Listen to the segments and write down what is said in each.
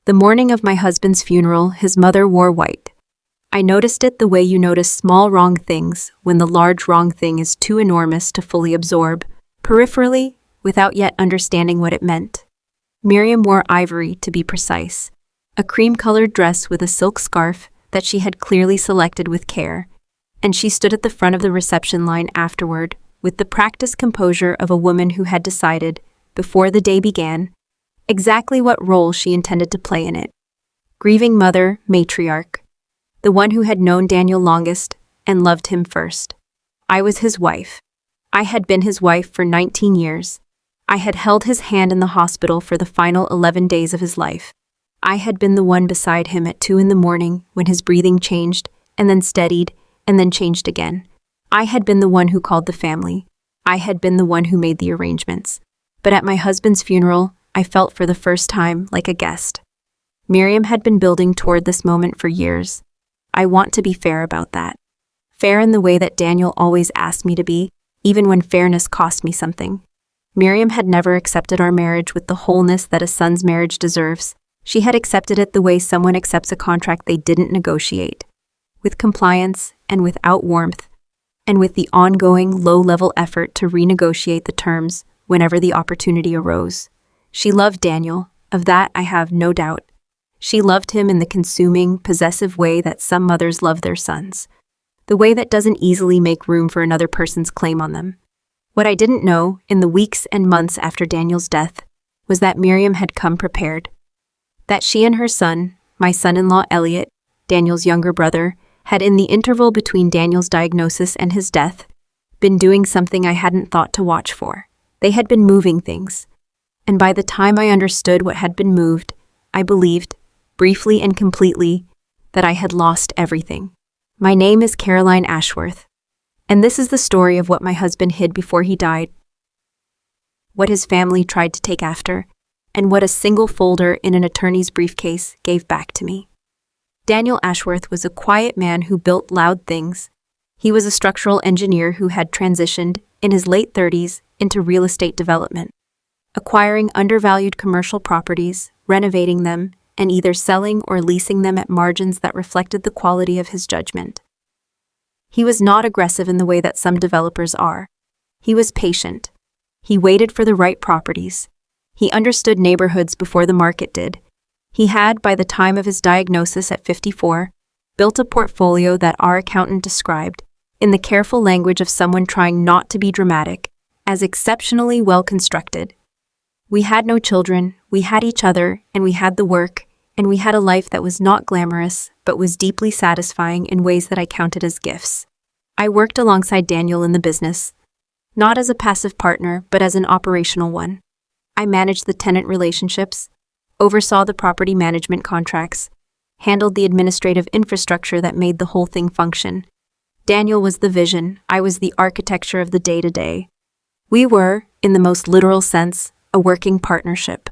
The morning of my husband's funeral, his mother wore white. I noticed it the way you notice small wrong things when the large wrong thing is too enormous to fully absorb, peripherally, without yet understanding what it meant. Miriam wore ivory, to be precise, a cream-colored dress with a silk scarf that she had clearly selected with care, and she stood at the front of the reception line afterward with the practiced composure of a woman who had decided, before the day began, exactly what role she intended to play in it. Grieving mother, matriarch, the one who had known Daniel longest and loved him first. I was his wife. I had been his wife for 19 years. I had held his hand in the hospital for the final 11 days of his life. I had been the one beside him at 2 a.m. when his breathing changed, and then steadied, and then changed again. I had been the one who called the family. I had been the one who made the arrangements. But at my husband's funeral, I felt for the first time like a guest. Miriam had been building toward this moment for years. I want to be fair about that. Fair in the way that Daniel always asked me to be, even when fairness cost me something. Miriam had never accepted our marriage with the wholeness that a son's marriage deserves. She had accepted it the way someone accepts a contract they didn't negotiate, with compliance and without warmth, and with the ongoing low-level effort to renegotiate the terms whenever the opportunity arose. She loved Daniel, of that I have no doubt. She loved him in the consuming, possessive way that some mothers love their sons, the way that doesn't easily make room for another person's claim on them. What I didn't know, in the weeks and months after Daniel's death, was that Miriam had come prepared. That she and her son, my son-in-law Elliot, Daniel's younger brother, had in the interval between Daniel's diagnosis and his death, been doing something I hadn't thought to watch for. They had been moving things. And by the time I understood what had been moved, I believed, briefly and completely, that I had lost everything. My name is Caroline Ashworth, and this is the story of what my husband hid before he died, what his family tried to take after, and what a single folder in an attorney's briefcase gave back to me. Daniel Ashworth was a quiet man who built loud things. He was a structural engineer who had transitioned, in his late 30s, into real estate development, acquiring undervalued commercial properties, renovating them, and either selling or leasing them at margins that reflected the quality of his judgment. He was not aggressive in the way that some developers are. He was patient. He waited for the right properties. He understood neighborhoods before the market did. He had, by the time of his diagnosis at 54, built a portfolio that our accountant described, in the careful language of someone trying not to be dramatic, as exceptionally well constructed. We had no children, we had each other, and we had the work, and we had a life that was not glamorous, but was deeply satisfying in ways that I counted as gifts. I worked alongside Daniel in the business, not as a passive partner, but as an operational one. I managed the tenant relationships, oversaw the property management contracts, handled the administrative infrastructure that made the whole thing function. Daniel was the vision, I was the architecture of the day-to-day. We were, in the most literal sense, a working partnership.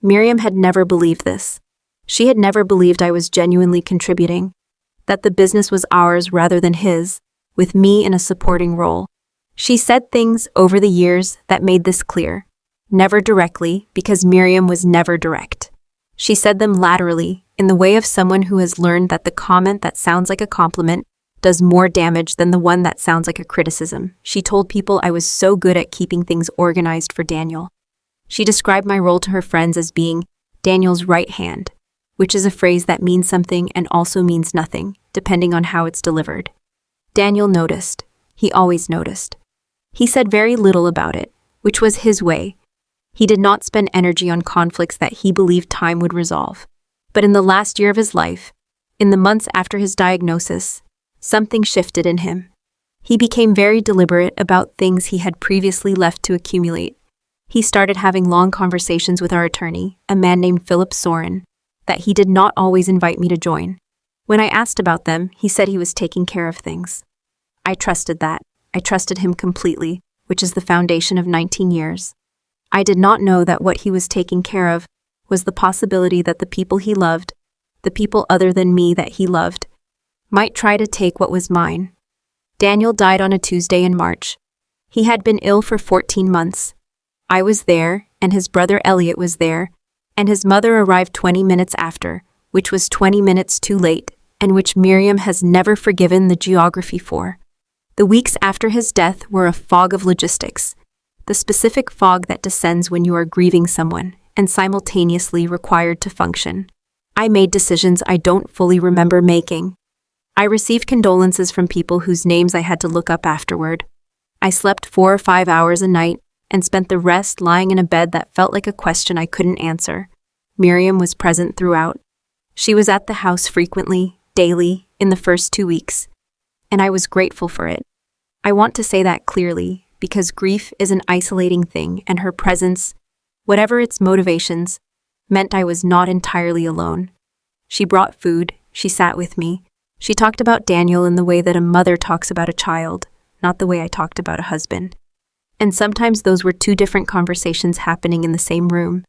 Miriam had never believed this. She had never believed I was genuinely contributing, that the business was ours rather than his, with me in a supporting role. She said things over the years that made this clear. Never directly, because Miriam was never direct. She said them laterally, in the way of someone who has learned that the comment that sounds like a compliment does more damage than the one that sounds like a criticism. She told people I was so good at keeping things organized for Daniel. She described my role to her friends as being Daniel's right hand, which is a phrase that means something and also means nothing, depending on how it's delivered. Daniel noticed. He always noticed. He said very little about it, which was his way. He did not spend energy on conflicts that he believed time would resolve. But in the last year of his life, in the months after his diagnosis, something shifted in him. He became very deliberate about things he had previously left to accumulate. He started having long conversations with our attorney, a man named Philip Soren, that he did not always invite me to join. When I asked about them, he said he was taking care of things. I trusted that. I trusted him completely, which is the foundation of 19 years. I did not know that what he was taking care of was the possibility that the people he loved, the people other than me that he loved, might try to take what was mine. Daniel died on a Tuesday in March. He had been ill for 14 months. I was there, and his brother Elliot was there, And his mother arrived 20 minutes after, which was 20 minutes too late, and which Miriam has never forgiven the geography for. The weeks after his death were a fog of logistics, the specific fog that descends when you are grieving someone and simultaneously required to function. I made decisions I don't fully remember making. I received condolences from people whose names I had to look up afterward. I slept 4 or 5 hours a night and spent the rest lying in a bed that felt like a question I couldn't answer. Miriam was present throughout. She was at the house frequently, daily, in the first 2 weeks, and I was grateful for it. I want to say that clearly, because grief is an isolating thing, and her presence, whatever its motivations, meant I was not entirely alone. She brought food, she sat with me, she talked about Daniel in the way that a mother talks about a child, not the way I talked about a husband. And sometimes those were 2 different conversations happening in the same room,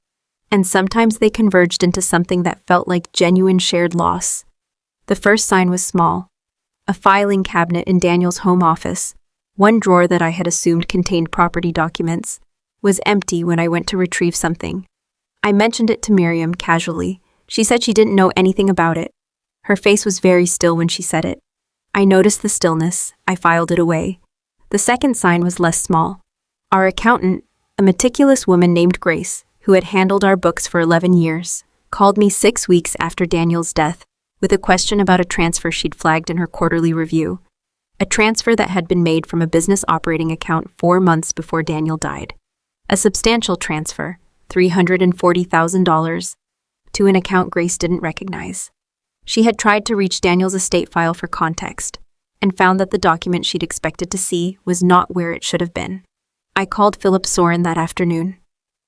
and sometimes they converged into something that felt like genuine shared loss. The first sign was small. A filing cabinet in Daniel's home office, one drawer that I had assumed contained property documents, was empty when I went to retrieve something. I mentioned it to Miriam casually. She said she didn't know anything about it. Her face was very still when she said it. I noticed the stillness. I filed it away. The second sign was less small. Our accountant, a meticulous woman named Grace, who had handled our books for 11 years, called me 6 weeks after Daniel's death with a question about a transfer she'd flagged in her quarterly review. A transfer that had been made from a business operating account 4 months before Daniel died. A substantial transfer, $340,000, to an account Grace didn't recognize. She had tried to reach Daniel's estate file for context, and found that the document she'd expected to see was not where it should have been. I called Philip Soren that afternoon.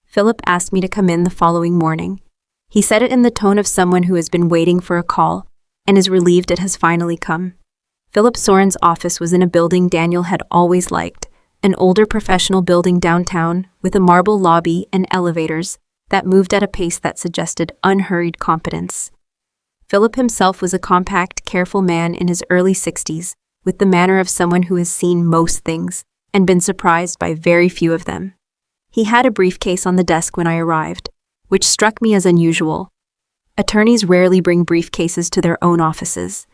Philip asked me to come in the following morning. He said it in the tone of someone who has been waiting for a call and is relieved it has finally come. Philip Soren's office was in a building Daniel had always liked, an older professional building downtown with a marble lobby and elevators that moved at a pace that suggested unhurried competence. Philip himself was a compact, careful man in his early 60s, with the manner of someone who has seen most things and been surprised by very few of them. He had a briefcase on the desk when I arrived, which struck me as unusual. Attorneys rarely bring briefcases to their own offices,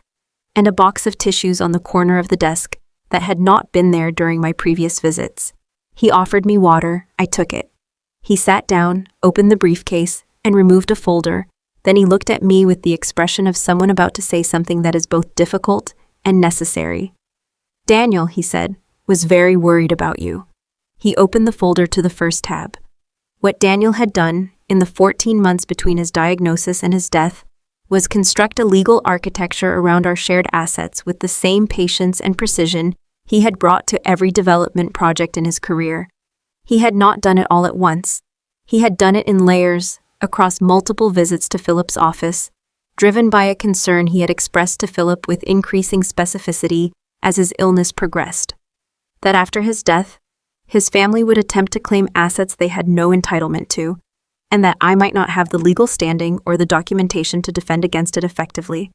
and a box of tissues on the corner of the desk that had not been there during my previous visits. He offered me water. I took it. He sat down, opened the briefcase, and removed a folder. Then he looked at me with the expression of someone about to say something that is both difficult and necessary. Daniel, he said, was very worried about you. He opened the folder to the first tab. What Daniel had done, in the 14 months between his diagnosis and his death, was construct a legal architecture around our shared assets with the same patience and precision he had brought to every development project in his career. He had not done it all at once. He had done it in layers, across multiple visits to Philip's office, driven by a concern he had expressed to Philip with increasing specificity as his illness progressed. That after his death, his family would attempt to claim assets they had no entitlement to, and that I might not have the legal standing or the documentation to defend against it effectively.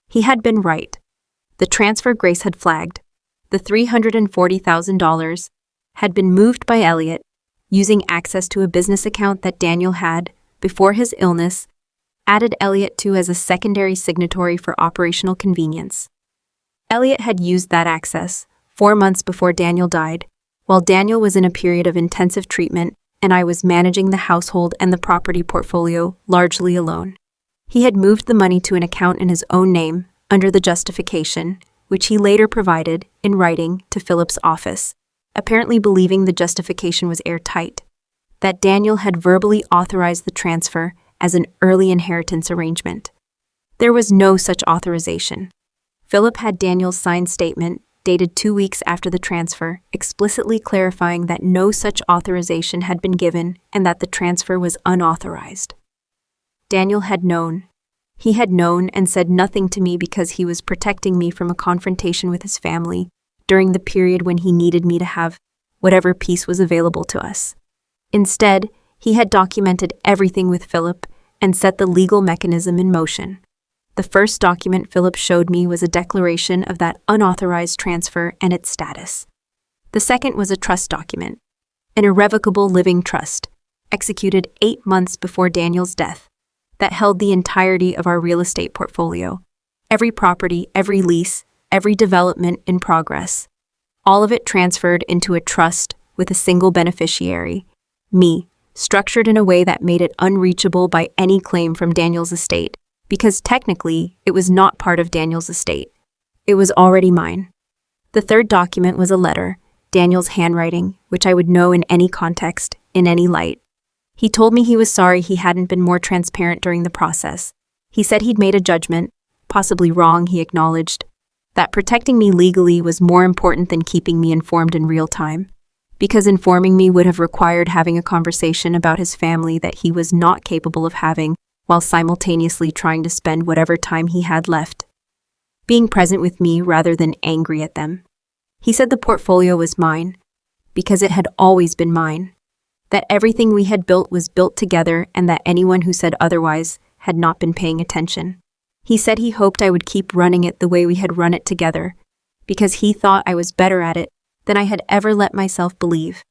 He had been right. The transfer Grace had flagged, the $340,000, had been moved by Elliot, using access to a business account that Daniel had, before his illness, added Elliot to as a secondary signatory for operational convenience. Elliot had used that access 4 months before Daniel died, while Daniel was in a period of intensive treatment and I was managing the household and the property portfolio largely alone. He had moved the money to an account in his own name under the justification, which he later provided in writing to Philip's office, apparently believing the justification was airtight, that Daniel had verbally authorized the transfer as an early inheritance arrangement. There was no such authorization. Philip had Daniel's signed statement, dated 2 weeks after the transfer, explicitly clarifying that no such authorization had been given and that the transfer was unauthorized. Daniel had known. He had known and said nothing to me because he was protecting me from a confrontation with his family during the period when he needed me to have whatever peace was available to us. Instead, he had documented everything with Philip and set the legal mechanism in motion. The first document Philip showed me was a declaration of that unauthorized transfer and its status. The second was a trust document, an irrevocable living trust, executed 8 months before Daniel's death, that held the entirety of our real estate portfolio. Every property, every lease, every development in progress. All of it transferred into a trust with a single beneficiary, me, structured in a way that made it unreachable by any claim from Daniel's estate, because technically it was not part of Daniel's estate. It was already mine. The third document was a letter, Daniel's handwriting, which I would know in any context, in any light. He told me he was sorry he hadn't been more transparent during the process. He said he'd made a judgment, possibly wrong, he acknowledged, that protecting me legally was more important than keeping me informed in real time, because informing me would have required having a conversation about his family that he was not capable of having while simultaneously trying to spend whatever time he had left being present with me rather than angry at them. He said the portfolio was mine, because it had always been mine, that everything we had built was built together and that anyone who said otherwise had not been paying attention. He said he hoped I would keep running it the way we had run it together, because he thought I was better at it than I had ever let myself believe,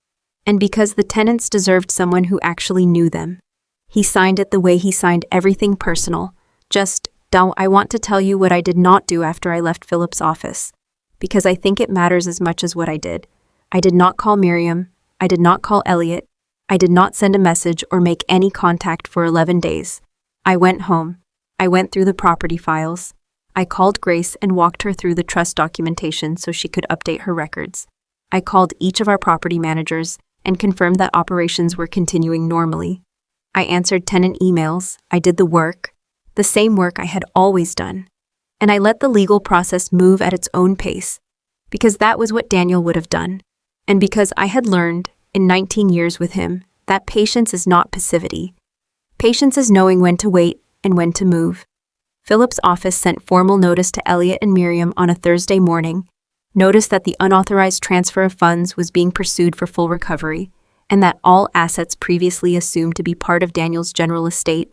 and because the tenants deserved someone who actually knew them. He signed it the way he signed everything personal, just, I want to tell you what I did not do after I left Philip's office, because I think it matters as much as what I did. I did not call Miriam, I did not call Elliot, I did not send a message or make any contact for 11 days. I went home. I went through the property files. I called Grace and walked her through the trust documentation so she could update her records. I called each of our property managers and confirmed that operations were continuing normally. I answered tenant emails. I did the work, the same work I had always done. And I let the legal process move at its own pace, because that was what Daniel would have done. And because I had learned, in 19 years with him, that patience is not passivity. Patience is knowing when to wait and when to move. Philip's office sent formal notice to Elliot and Miriam on a Thursday morning, notice that the unauthorized transfer of funds was being pursued for full recovery, and that all assets previously assumed to be part of Daniel's general estate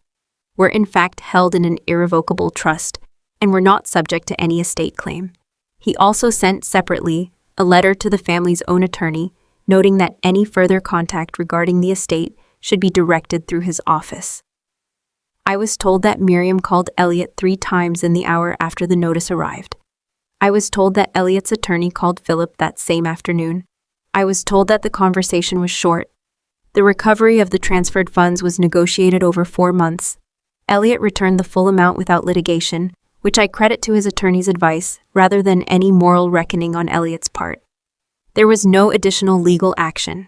were in fact held in an irrevocable trust and were not subject to any estate claim. He also sent separately a letter to the family's own attorney, noting that any further contact regarding the estate should be directed through his office. I was told that Miriam called Elliot 3 times in the hour after the notice arrived. I was told that Elliot's attorney called Philip that same afternoon. I was told that the conversation was short. The recovery of the transferred funds was negotiated over 4 months. Elliot returned the full amount without litigation, which I credit to his attorney's advice rather than any moral reckoning on Elliot's part. There was no additional legal action.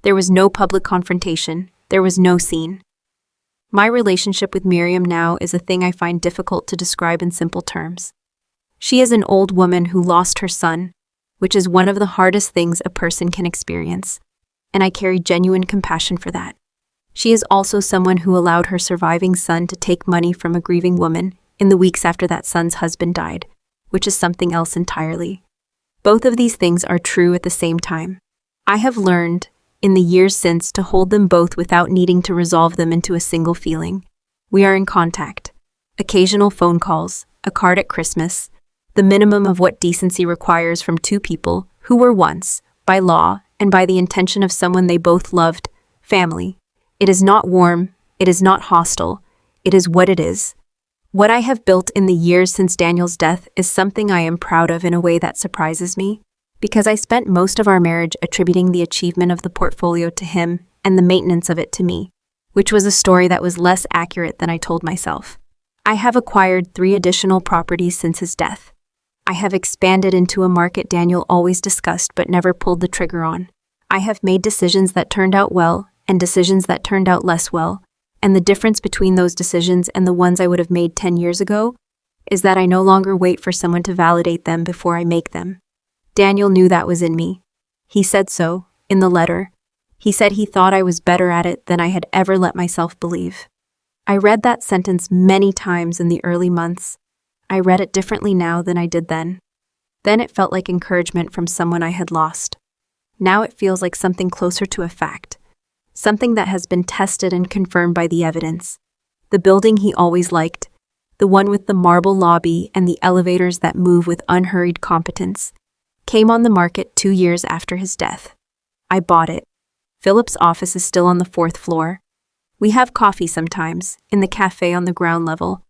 There was no public confrontation. There was no scene. My relationship with Miriam now is a thing I find difficult to describe in simple terms. She is an old woman who lost her son, which is one of the hardest things a person can experience, and I carry genuine compassion for that. She is also someone who allowed her surviving son to take money from a grieving woman in the weeks after that son's husband died, which is something else entirely. Both of these things are true at the same time. I have learned, in the years since, to hold them both without needing to resolve them into a single feeling. We are in contact. Occasional phone calls, a card at Christmas, the minimum of what decency requires from 2 people who were once, by law and by the intention of someone they both loved, family. It is not warm, it is not hostile, it is what it is. What I have built in the years since Daniel's death is something I am proud of in a way that surprises me, because I spent most of our marriage attributing the achievement of the portfolio to him and the maintenance of it to me, which was a story that was less accurate than I told myself. I have acquired 3 additional properties since his death. I have expanded into a market Daniel always discussed but never pulled the trigger on. I have made decisions that turned out well and decisions that turned out less well, and the difference between those decisions and the ones I would have made 10 years ago is that I no longer wait for someone to validate them before I make them. Daniel knew that was in me. He said so, in the letter. He said he thought I was better at it than I had ever let myself believe. I read that sentence many times in the early months. I read it differently now than I did then. Then it felt like encouragement from someone I had lost. Now it feels like something closer to a fact, something that has been tested and confirmed by the evidence. The building he always liked, the one with the marble lobby and the elevators that move with unhurried competence, came on the market 2 years after his death. I bought it. Philip's office is still on the 4th floor. We have coffee sometimes, in the cafe on the ground level,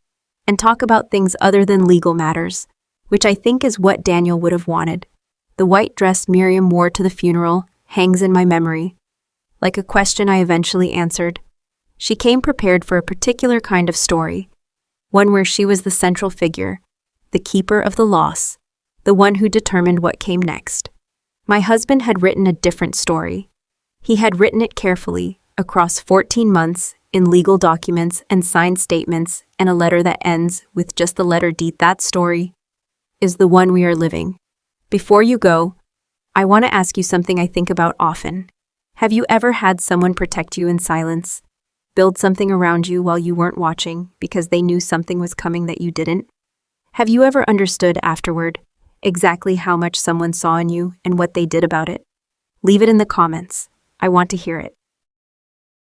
and talk about things other than legal matters, which I think is what Daniel would have wanted. The white dress Miriam wore to the funeral hangs in my memory, like a question I eventually answered. She came prepared for a particular kind of story, one where she was the central figure, the keeper of the loss, the one who determined what came next. My husband had written a different story. He had written it carefully, across 14 months, in legal documents and signed statements, and a letter that ends with just the letter D. That story is the one we are living. Before you go, I want to ask you something I think about often. Have you ever had someone protect you in silence, build something around you while you weren't watching because they knew something was coming that you didn't? Have you ever understood afterward exactly how much someone saw in you and what they did about it? Leave it in the comments. I want to hear it.